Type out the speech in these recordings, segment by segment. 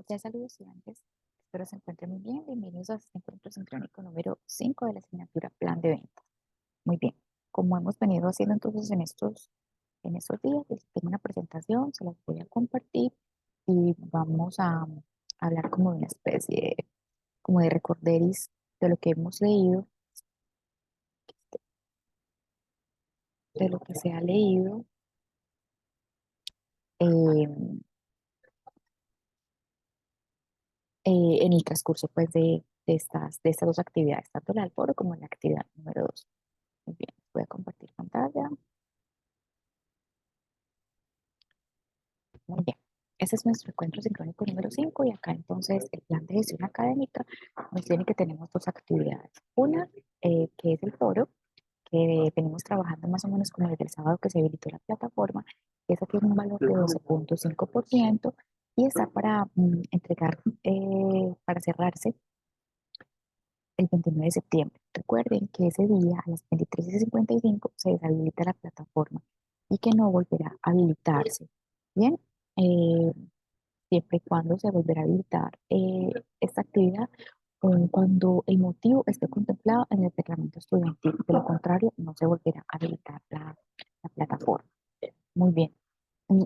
Ya saludos estudiantes, espero se encuentren muy bien. Bienvenidos a este encuentro sincrónico número 5 de la asignatura Plan de Ventas. Muy bien, como hemos venido haciendo entonces en estos días, les tengo una presentación, se las voy a compartir y vamos a hablar como de una especie como de recorderis de lo que hemos leído, de lo que se ha leído eh, en el transcurso pues de estas dos actividades, tanto la del foro como la actividad número 2. Muy bien, voy a compartir pantalla. Muy bien. Ese es nuestro encuentro sincrónico número 5 y acá entonces el plan de gestión académica nos tiene que tenemos dos actividades. Una, que es el foro, que venimos trabajando más o menos como desde el sábado que se habilitó la plataforma. Esa tiene un valor de 12,5% y está para entregar, para cerrarse el 29 de septiembre. Recuerden que ese día a las 23:55 se deshabilita la plataforma y que no volverá a habilitarse. Bien, eh, siempre y cuando se volverá a habilitar esta actividad cuando el motivo esté contemplado en el reglamento estudiantil. De lo contrario, no se volverá a habilitar la plataforma. Muy bien.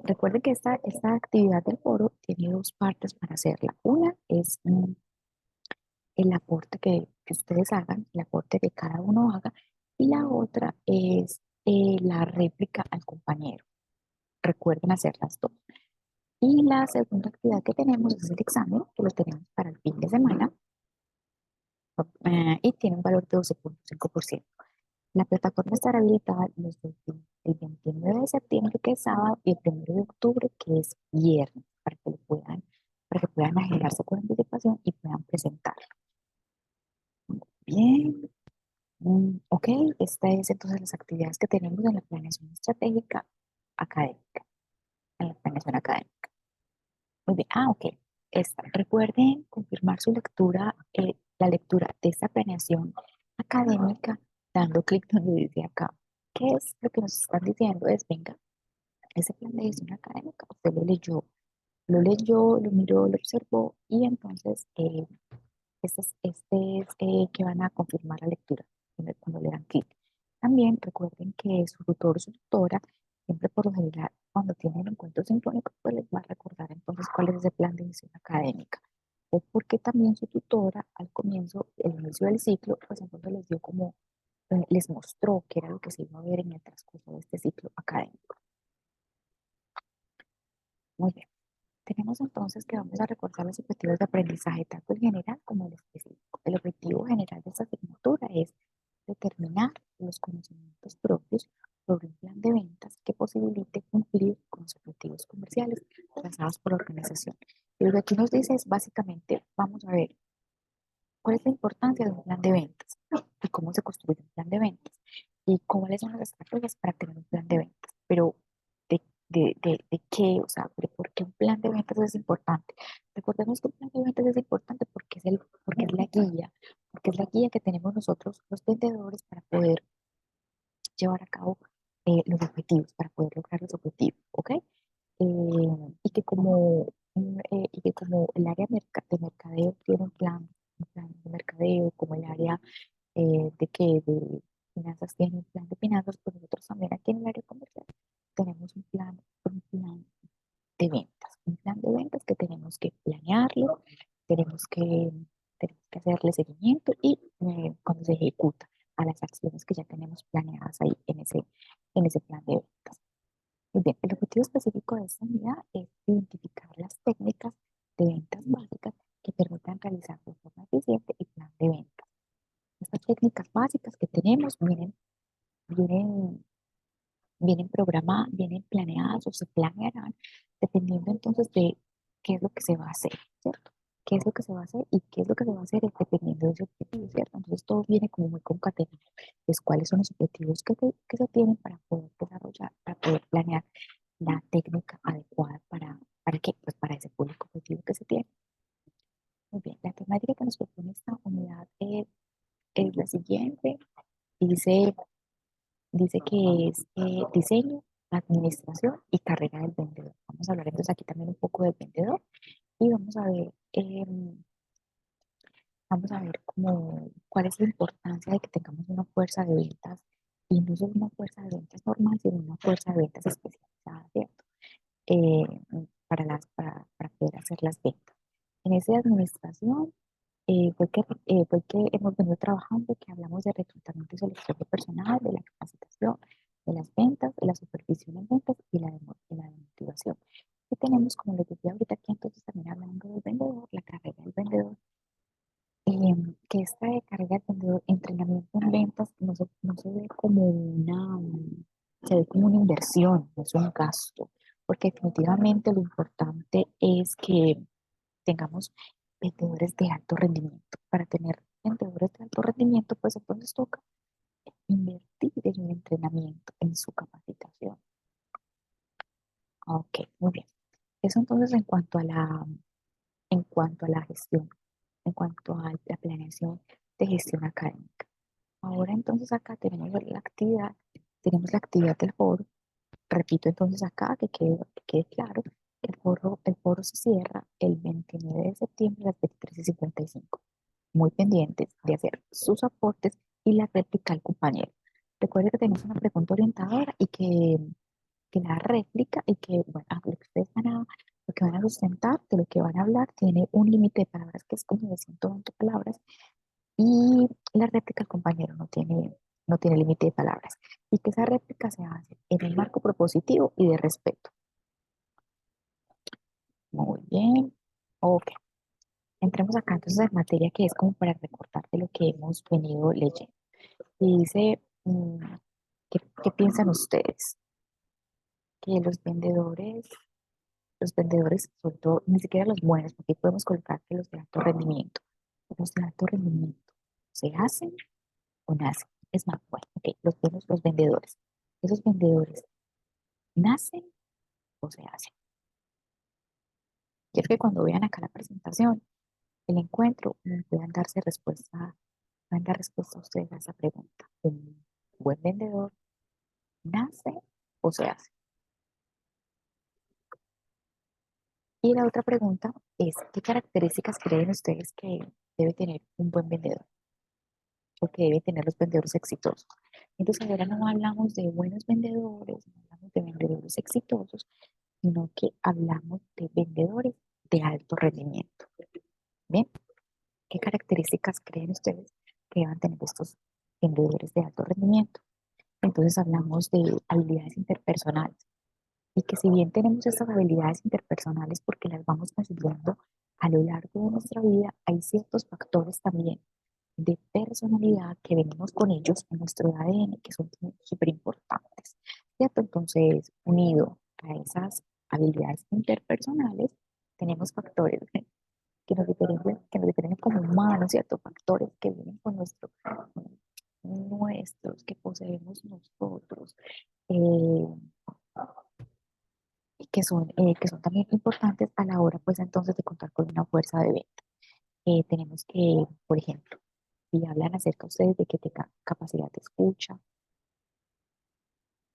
Recuerden que esta actividad del foro tiene dos partes para hacerla. Una es el aporte que ustedes hagan, el aporte que cada uno haga, y la otra es la réplica al compañero. Recuerden hacer las dos. Y la segunda actividad que tenemos es el examen, que lo tenemos para el fin de semana, y tiene un valor de 12,5%. La plataforma estará habilitada desde el 29 de septiembre, que es sábado, y el 1 de octubre, que es viernes, para que puedan agendarse con anticipación y puedan presentarlo. Bien. Ok, esta es entonces las actividades que tenemos en la planeación estratégica académica, en la planeación académica. Muy bien, ok. Recuerden confirmar su lectura, la lectura de esta planeación académica, dando clic donde dice acá. ¿Qué es lo que nos están diciendo? Es, venga, ese plan de gestión académica, usted lo miró, lo observó y entonces este es que van a confirmar la lectura cuando le dan clic. También recuerden que su tutor o su tutora, siempre por lo general, cuando tienen encuentros sincrónicos, pues les va a recordar entonces cuál es ese plan de gestión académica. O porque también su tutora, al comienzo, el inicio del ciclo, pues entonces les dio como, les mostró qué era lo que se iba a ver en el transcurso de este ciclo académico. Muy bien. Tenemos entonces que vamos a recordar los objetivos de aprendizaje, tanto el general como el específico. El objetivo general de esta asignatura es determinar los conocimientos propios sobre un plan de ventas que posibilite cumplir con los objetivos comerciales trazados por la organización. Y lo que aquí nos dice es básicamente, vamos a ver cuál es la importancia de un plan de ventas y cómo se construye un plan de ventas y cuáles son las estrategias para tener un plan de ventas. Pero de qué, o sea, de por qué un plan de ventas es importante. Recordemos que un plan de ventas es importante porque es la guía, porque es la guía que tenemos nosotros los vendedores para poder llevar a cabo los objetivos, para poder lograr los objetivos, ¿ok? Y que como el área de mercadeo tiene un plan de mercadeo, como el área de finanzas tiene un plan de finanzas, pues nosotros también aquí en el área comercial tenemos un plan de ventas que tenemos que planearlo, tenemos que, tenemos que hacerle seguimiento y cuando se ejecuta a las acciones que ya tenemos planeadas ahí en ese plan de ventas. Muy bien, el objetivo específico de esta unidad es identificar las técnicas de ventas básicas que permitan realizar de forma eficiente el plan de ventas. Estas técnicas básicas que tenemos vienen vienen planeadas o se planearán dependiendo entonces de qué es lo que se va a hacer, ¿cierto? ¿Qué es lo que se va a hacer y qué es lo que se va a hacer es dependiendo de ese objetivo, ¿cierto? Entonces todo viene como muy concatenado. Es cuáles son los objetivos que se tienen para poder desarrollar, para poder planear la técnica adecuada ¿para qué? Pues para ese público objetivo que se tiene. Muy bien, la temática que nos propone esta unidad es la siguiente. Dice Dice que es diseño, administración y carrera del vendedor. Vamos a hablar entonces aquí también un poco del vendedor y vamos a ver cuál es la importancia de que tengamos una fuerza de ventas y no solo una fuerza de ventas normal, sino una fuerza de ventas especializada, ¿cierto? Eh, para poder hacer las ventas. En esa administración fue que hemos venido trabajando, que hablamos de reclutamiento y selección de personal, de la capacitación, de las ventas, de la supervisión en ventas y la de motivación. Y tenemos, como les decía ahorita aquí, entonces también hablando del vendedor, la carrera del vendedor, que esta de carrera del vendedor, entrenamiento en ventas, no se ve como se ve como una inversión, no es un gasto, porque definitivamente lo importante es que tengamos vendedores de alto rendimiento. Para tener vendedores de alto rendimiento, pues entonces toca invertir en el entrenamiento, en su capacitación. Ok, muy bien. Eso entonces en cuanto a la gestión, en cuanto a la planeación de gestión académica. Ahora entonces acá tenemos la actividad del foro. Repito entonces acá que quede claro que el foro se cierra el 29 de septiembre a las 23:55. Muy pendientes de hacer sus aportes y la réplica al compañero. Recuerden que tenemos una pregunta orientadora que la réplica y que, bueno, lo que ustedes lo que van a sustentar, de lo que van a hablar, tiene un límite de palabras que es como de 120 palabras y la réplica al compañero no tiene límite de palabras. Y que esa réplica se hace en un marco propositivo y de respeto. Muy bien. Ok. Entremos acá entonces en materia que es como para recordar de lo que hemos venido leyendo. Y dice, ¿qué piensan ustedes? Que los vendedores, sobre todo, ni siquiera los buenos, porque ahí podemos colocar que los de alto rendimiento, los de alto rendimiento, ¿se hacen o nacen? Es más, bueno, ok, los buenos, los vendedores. ¿Esos vendedores nacen o se hacen? Quiero que cuando vean acá la presentación, el encuentro, puedan dar respuesta a ustedes a esa pregunta. ¿Un buen vendedor nace o se hace? Y la otra pregunta es, ¿qué características creen ustedes que debe tener un buen vendedor o que deben tener los vendedores exitosos? Entonces ahora no hablamos de buenos vendedores, no hablamos de vendedores exitosos, sino que hablamos de vendedores de alto rendimiento. Bien, ¿qué características creen ustedes que deban tener estos vendedores de alto rendimiento? Entonces hablamos de habilidades interpersonales y que si bien tenemos estas habilidades interpersonales porque las vamos consiguiendo a lo largo de nuestra vida, hay ciertos factores también de personalidad que venimos con ellos en nuestro ADN que son súper importantes, ¿cierto? Entonces, unido a esas habilidades interpersonales, tenemos factores que nos diferencian como humanos, ¿cierto? Factores que vienen nuestros, que poseemos nosotros, eh, y que son también importantes a la hora, pues entonces, de contar con una fuerza de venta. Tenemos que, por ejemplo, si hablan acerca ustedes de que tengan capacidad de escucha,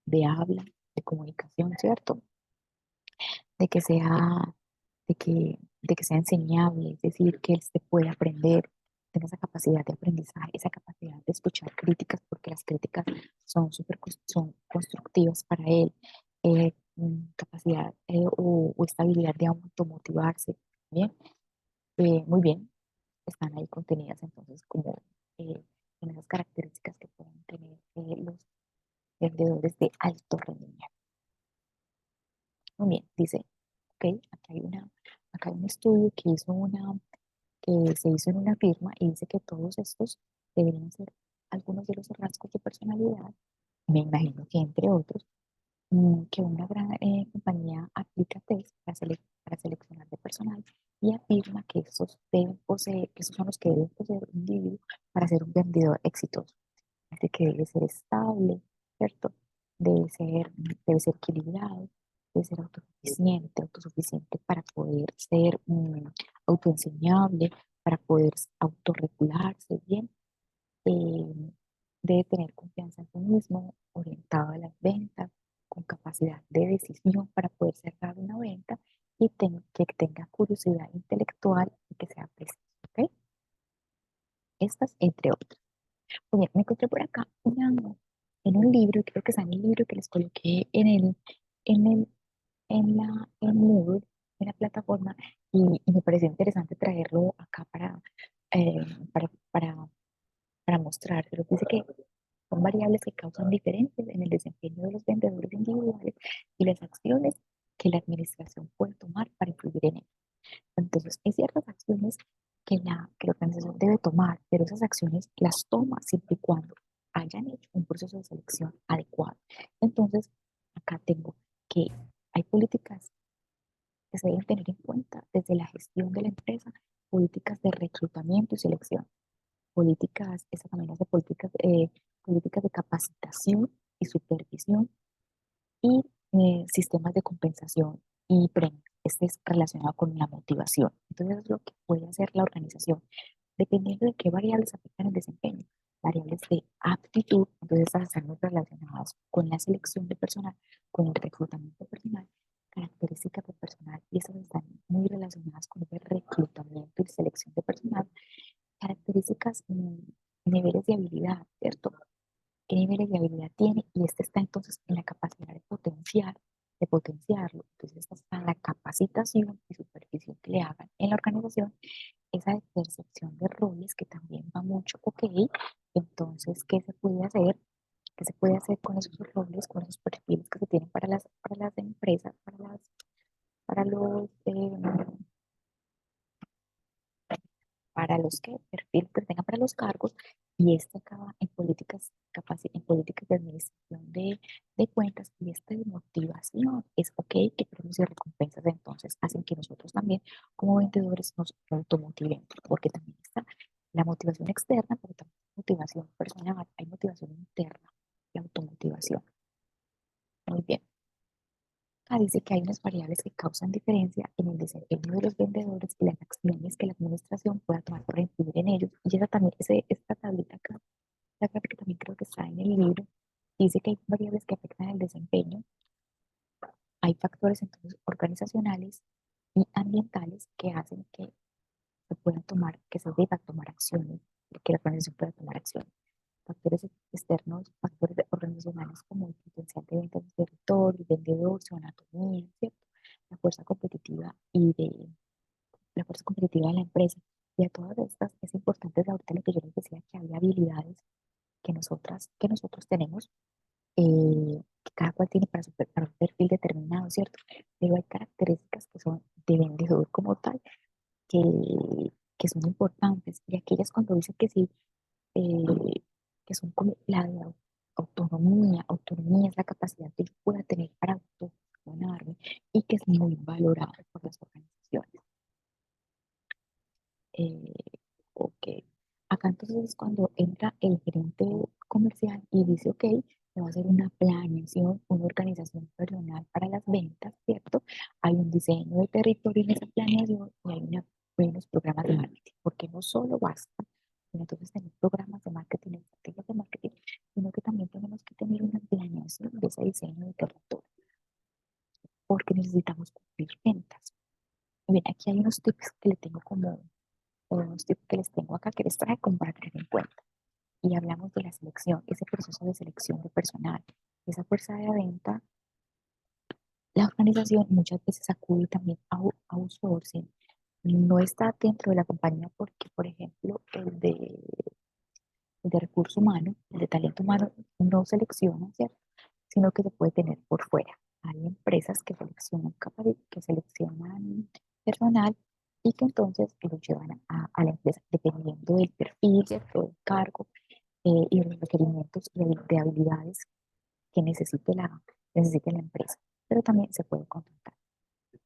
de habla, de comunicación, ¿cierto? De que sea, de que sea enseñable, es decir, que él se puede aprender, tenga esa capacidad de aprendizaje, esa capacidad de escuchar críticas, porque las críticas son constructivas para él, capacidad o estabilidad de automotivarse, ¿bien? Muy bien, están ahí contenidas entonces como en esas características que pueden tener los vendedores de alto rendimiento. Muy bien, dice, ok, acá hay un estudio que se hizo en una firma y dice que todos estos deberían ser algunos de los rasgos de personalidad, me imagino que entre otros, que una gran compañía aplica test para seleccionar de personal y afirma que estos deben poseer, que esos son los que deben poseer un individuo para ser un vendedor exitoso. Así que debe ser estable, ¿cierto? Debe ser equilibrado, debe ser autosuficiente para poder ser autoenseñable, para poder autorregularse bien. eh, Debe tener confianza en sí mismo, orientado a las ventas, con capacidad de decisión para poder cerrar una venta y que tenga curiosidad intelectual y que sea preciso, ¿ok? Estas entre otras. Oye, me encontré por acá en un libro, creo que es en el libro que les coloqué en el, en Moodle, en la plataforma, y me pareció interesante traerlo acá eh, para, para, para mostrar. Pero dice que son variables que causan diferencias en el desempeño de los vendedores individuales y las acciones que la administración puede tomar para influir en ello. Entonces, hay ciertas acciones que la organización debe tomar, pero esas acciones las toma siempre y cuando hayan hecho un proceso de selección adecuado. Entonces, acá tengo que hay políticas que se deben tener en cuenta desde la gestión de la empresa, políticas de reclutamiento y selección, políticas, esa también hace políticas de capacitación y supervisión y sistemas de compensación y premios. Este es relacionado con la motivación. Entonces, es lo que puede hacer la organización, dependiendo de qué variables afectan el desempeño. Variables de aptitud, entonces estas están muy relacionadas con la selección de personal, con el reclutamiento de personal, características de personal, y estas están muy relacionadas con el reclutamiento y selección de personal, características, niveles de habilidad, ¿cierto? Qué niveles de habilidad tiene y este está entonces en la capacidad de potenciarlo. Entonces esta está en la capacitación y supervisión que le hagan en la organización, esa de percepción de roles que también va mucho, ok, entonces, ¿qué se puede hacer? ¿Qué se puede hacer con esos roles, con esos perfiles que se tienen para las empresas, para los para los que perfiles que tengan para los cargos y este acaba en políticas, en políticas de administración de cuentas y esta de motivación es ok que premios y recompensas entonces hacen que nosotros también como vendedores nos automotivemos porque también está la motivación externa pero también motivación personal, hay motivación interna, la automotivación. Muy bien. Acá dice que hay unas variables que causan diferencia en el desempeño de los vendedores y las acciones que la administración pueda tomar para influir en ellos. Y esa también, esta tablita acá, la gráfica también creo que está en el libro, dice que hay variables que afectan el desempeño. Hay factores entonces organizacionales y ambientales que hacen que se puedan tomar, que se deban tomar acciones, que la organización pueda tomar acciones. Factores externos, factores organizacionales como el potencial de ventas del territorio, el vendedor, su anatomía, ¿cierto? La fuerza competitiva la fuerza competitiva de la empresa. Y a todas estas es importante ahorita lo que yo les decía, que hay habilidades que nosotros tenemos, que cada cual tiene para un perfil determinado, ¿cierto? Pero hay características que son de vendedor como tal, que, que son importantes. Y aquellas cuando dicen que sí, eh, que son como la de autonomía. Autonomía es la capacidad que yo pueda tener para autogestionarme y que es muy valorada por las organizaciones. Eh, ok. Acá entonces es cuando entra el gerente comercial y dice, ok, se va a hacer una planeación, una organización personal para las ventas, ¿cierto? Hay un diseño de territorio en esa planeación y hay unos programas de marketing, porque no solo basta con entonces tener programas de marketing, estrategias de marketing, sino que también tenemos que tener una planeación de ese diseño de territorio, porque necesitamos cumplir ventas. Y bien, aquí hay unos tips que le tengo o unos tips que les tengo acá que les traje como para tener en cuenta. Y hablamos de la selección, ese proceso de selección de personal, esa fuerza de venta, la organización muchas veces acude también a outsourcing. No está dentro de la compañía porque, por ejemplo, el de recurso humano, el de talento humano, no selecciona, ¿cierto? Sino que se puede tener por fuera. Hay empresas que que seleccionan personal y que entonces lo llevan a la empresa dependiendo del perfil, ¿cierto? Del cargo y los requerimientos de habilidades que necesite la empresa, pero también se puede contratar.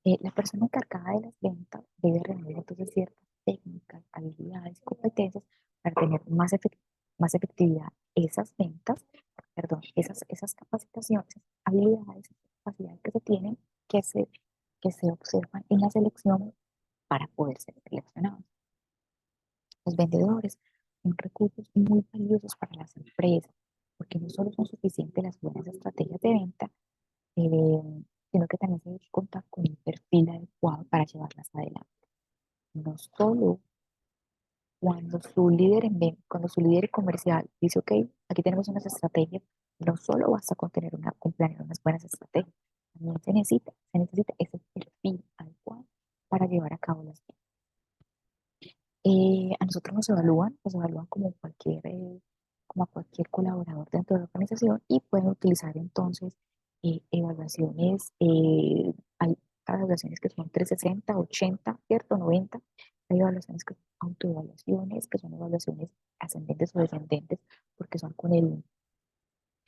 La persona encargada de las ventas debe reunir entonces ciertas técnicas, habilidades y competencias para tener más efectividad esas ventas, perdón, esas capacitaciones, esas habilidades, esas capacidades que se tienen, que se, que se observan en la selección para poder ser seleccionados. Los vendedores son recursos muy valiosos para las empresas, porque no solo son suficientes las buenas estrategias de venta, sino que también se debe contar con un perfil adecuado para llevarlas adelante. No solo cuando su líder comercial dice, ok, aquí tenemos unas estrategias, no solo basta con tener con planear unas buenas estrategias, también se necesita ese perfil adecuado para llevar a cabo las. A nosotros nos evalúan como a cualquier colaborador dentro de la organización y pueden utilizar entonces evaluaciones, hay evaluaciones que son 360 80 ¿cierto? 90, hay evaluaciones que son autoevaluaciones, que son evaluaciones ascendentes o descendentes, porque son con el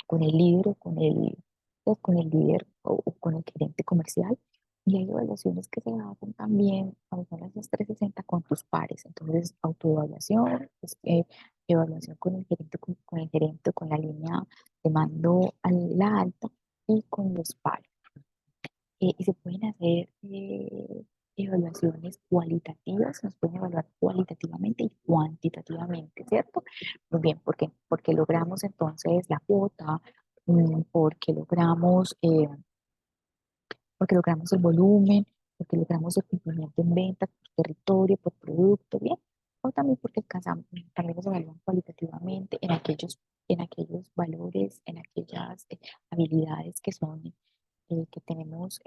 líder con el líder o con el gerente comercial. Y hay evaluaciones que se hacen también, cuando son las 360 con tus pares. Entonces, autoevaluación, evaluación con el gerente, con la línea de mando a la alta y con los pares. Y se pueden hacer evaluaciones cualitativas, nos pueden evaluar cualitativamente y cuantitativamente, ¿cierto? Muy bien, porque logramos entonces la cuota, porque logramos el volumen, porque logramos el cumplimiento en venta por territorio, por producto, bien, o también porque alcanzamos, también nos evalúan cualitativamente en aquellos valores, en aquellas habilidades que tenemos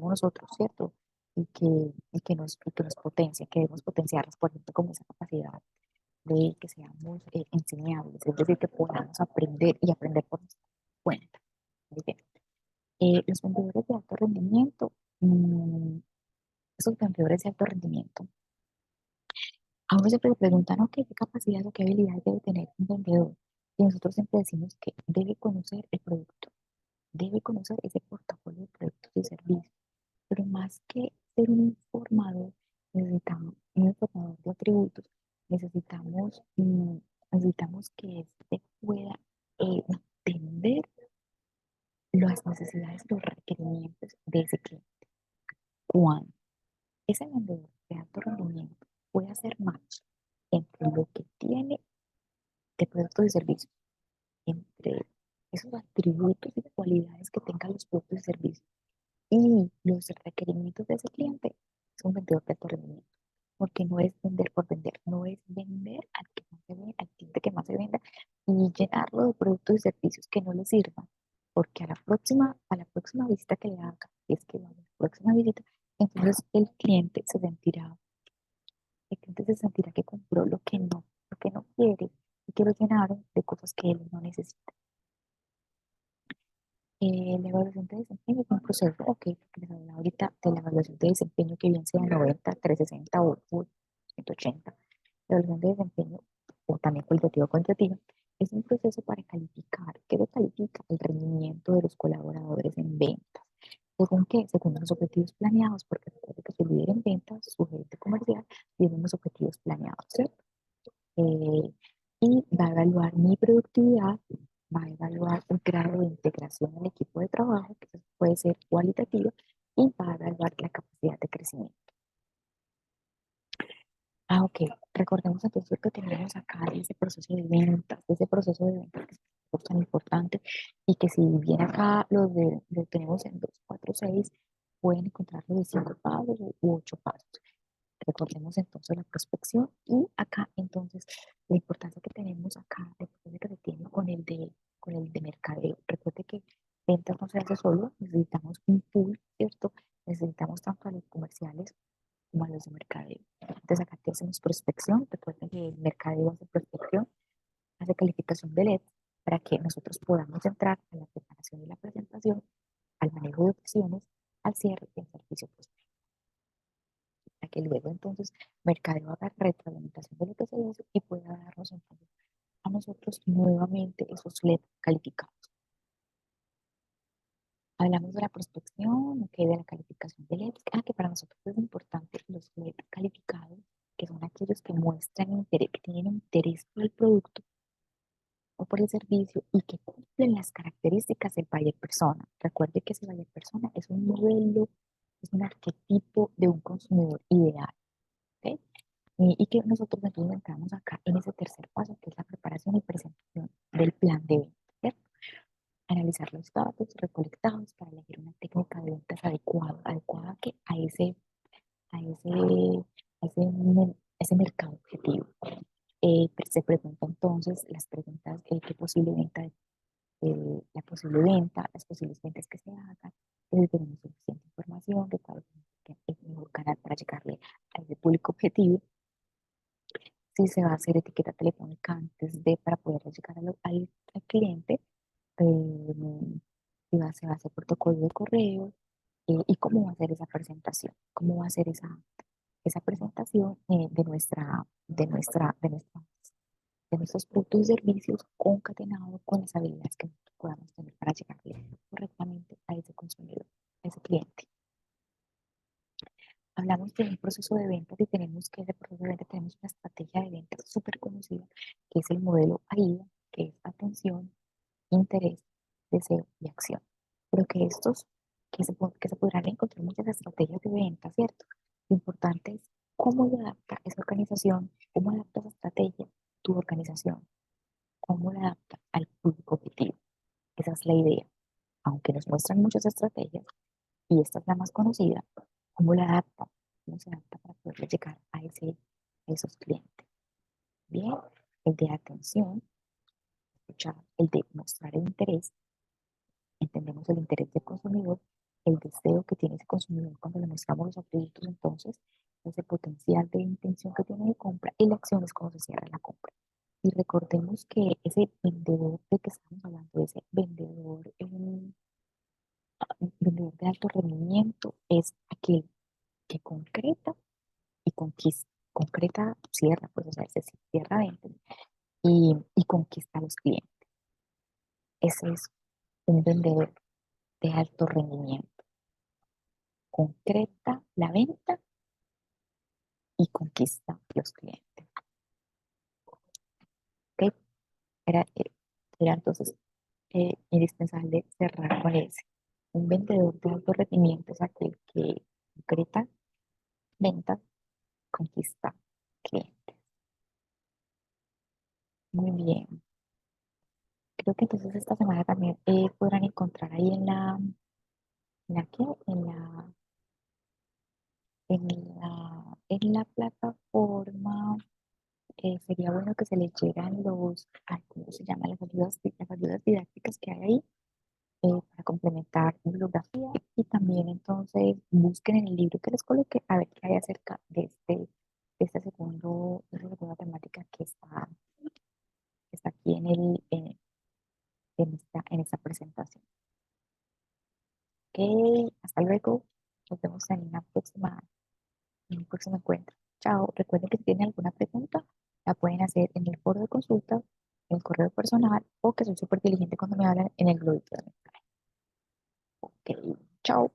nosotros, ¿cierto? Y que nos potencia, que debemos potenciarlas, por ejemplo, como esa capacidad de que seamos enseñables, es decir, que podamos aprender y aprender por nuestra cuenta. Muy bien. Los vendedores de alto rendimiento, esos vendedores de alto rendimiento, a uno siempre le preguntan, ok, ¿qué capacidad o qué habilidad debe tener un vendedor? Y nosotros siempre decimos que debe conocer el producto, debe conocer ese portafolio de productos y servicios, pero más que ser un informador, necesitamos un informador de atributos, necesitamos que éste pueda entender las necesidades, los requerimientos de ese cliente. Cuando ese vendedor de alto rendimiento puede hacer match entre lo que tiene de productos y servicios, entre esos atributos y cualidades que tengan los productos y servicios y los requerimientos de ese cliente, es un vendedor de alto rendimiento. Porque no es vender por vender, no es vender al cliente que más se venda y llenarlo de productos y servicios que no le sirvan. Porque a la próxima visita que le haga, si es que va a la próxima visita, entonces el cliente se sentirá que compró lo que no quiere y que lo llenaron de cosas que él no necesita. La evaluación de desempeño es un proceso, ok, porque les hablaba ahorita de la evaluación de desempeño que bien sea 90, 360 o 180. La evaluación de desempeño, o también cualitativa o cuantitativa, es un proceso para calificar. ¿Qué se califica? El rendimiento de los colaboradores en ventas. ¿Según qué? Según los objetivos planeados, porque recuerda que su líder en ventas, su gerente comercial, tiene unos objetivos planeados, ¿cierto? eh, y va a evaluar mi productividad, va a evaluar el grado de integración en el equipo de trabajo, que puede ser cualitativo, y va a evaluar la capacidad de crecimiento. Ah, ok. Recordemos entonces que tenemos acá ese proceso de ventas que es tan importante y que si bien acá lo tenemos en 2, 4, 6, pueden encontrarlo de 5 pasos u 8 pasos. Recordemos entonces la prospección y acá entonces la importancia que tenemos acá, la importancia que se tiene con el de mercadeo. Recuerde que ventas no se hace solo, necesitamos un pool, ¿cierto? Necesitamos tanto a los comerciales como a los de mercadeo. Entonces acá te hacemos prospección, recuerden que el mercadeo hace prospección, hace calificación de LED para que nosotros podamos entrar a la preparación y la presentación, al manejo de opciones, al cierre y al servicio post para que luego entonces Mercadeo haga retroalimentación de lo que se hizo y pueda darnos entonces a nosotros nuevamente esos LED calificados. Hablamos de la prospección, okay, de la calificación de LED, que para nosotros es importante los LED calificados, que son aquellos que muestran interés, que tienen interés por el producto o por el servicio y que cumplen las características del buyer persona. Recuerde que ese buyer persona es un modelo, es un arquetipo de un consumidor ideal. ¿Ok? Y que nosotros entonces entramos acá en ese tercer paso, que es la preparación y presentación del plan de venta, ¿cierto? analizar los datos recolectados para elegir una técnica de ventas adecuada que a ese mercado objetivo. Se pregunta entonces las preguntas, la posible venta, las posibles ventas que se hagan, si tenemos suficiente información, de cuál es el mejor canal para llegarle a ese público objetivo, si se va a hacer etiqueta telefónica antes de para poder llegar al cliente, se va a hacer protocolo de correo, y cómo va a ser esa presentación, cómo va a ser esa presentación de nuestros productos y servicios concatenados con las habilidades que nosotros podamos tener para llegarle correctamente a ese consumidor, a ese cliente. Hablamos de un proceso de ventas y ese proceso de ventas tenemos una estrategia de ventas súper conocida, que es el modelo AIDA, que es atención, interés, deseo y acción. Pero que se podrán encontrar muchas estrategias de venta, ¿cierto? Lo importante es cómo le adapta esa organización, cómo adapta esa estrategia tu organización, cómo la adapta al público objetivo. Esa es la idea. Aunque nos muestran muchas estrategias, y esta es la más conocida, cómo la adapta, cómo se adapta para poder llegar a esos clientes. Bien, el de atención, escuchar, el de mostrar el interés, entendemos el interés del consumidor, el deseo que tiene ese consumidor cuando le mostramos los atributos, entonces, ese potencial de intención que tiene de compra, y la acción es cuando se cierra la compra. Y recordemos que ese vendedor de que estamos hablando, ese vendedor de alto rendimiento, es aquel que concreta y conquista. Concreta, cierra, pues, o sea, ese sí, cierra ventas y conquista a los clientes. Ese es un vendedor de alto rendimiento. Concreta la venta y conquista los clientes. ¿Ok? Era, eh, era entonces indispensable cerrar con ese. Un vendedor de alto rendimiento es aquel que concreta ventas, conquista clientes. Muy bien. Creo que entonces esta semana también podrán encontrar ahí ¿qué? En la plataforma. Sería bueno que se leyeran ¿cómo se llama? Las ayudas didácticas que hay ahí, para complementar bibliografía, y también entonces busquen en el libro que les coloqué a ver qué hay acerca de esta segunda temática que está aquí en esta presentación. Ok, hasta luego. Nos vemos en un próximo encuentro. Chao. Recuerden que si tienen alguna pregunta, la pueden hacer en el foro de consulta, en el correo personal, o que soy súper diligente cuando me hablan en el globito de mensaje. Ok, chao.